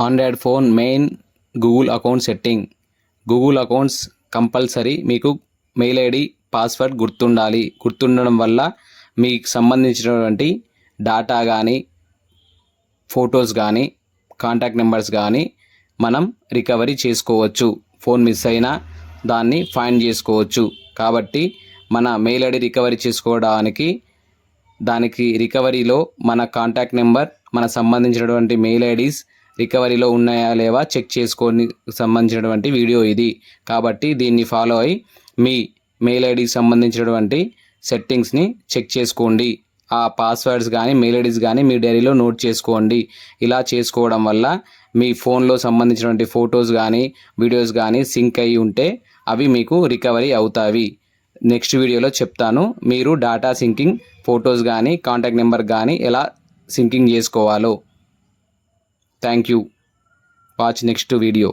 Android phone main Google account setting. Google accounts compulsory మీకు mail ID password గుర్తుండడం వల్ల మీకు సంబంధించినటువంటి డాటా కానీ ఫొటోస్ కానీ కాంటాక్ట్ నెంబర్స్ కానీ మనం రికవరీ చేసుకోవచ్చు. ఫోన్ మిస్ అయినా దాన్ని ఫైండ్ చేసుకోవచ్చు. కాబట్టి మన మెయిల్ ఐడి రికవరీ చేసుకోవడానికి దానికి రికవరీలో మన కాంటాక్ట్ నెంబర్ మన సంబంధించినటువంటి మెయిల్ ఐడీస్ రికవరీలో ఉన్నాయా లేవా చెక్ చేసుకొని సంబంధించినటువంటి వీడియో ఇది. కాబట్టి దీన్ని ఫాలో అయ్యి మీ మెయిల్ ఐడికి సంబంధించినటువంటి సెట్టింగ్స్ని చెక్ చేసుకోండి. ఆ పాస్వర్డ్స్ కానీ మెయిల్ ఐడీస్ కానీ మీ డైరీలో నోట్ చేసుకోండి. ఇలా చేసుకోవడం వల్ల మీ ఫోన్లో సంబంధించినటువంటి ఫొటోస్ కానీ వీడియోస్ కానీ సింక్ అయ్యి ఉంటే అవి మీకు రికవరీ అవుతాయి. నెక్స్ట్ వీడియోలో చెప్తాను మీరు డాటా సింకింగ్ ఫొటోస్ కానీ కాంటాక్ట్ నెంబర్ కానీ ఎలా సింకింగ్ చేసుకోవాలో. Thank you. Watch next video.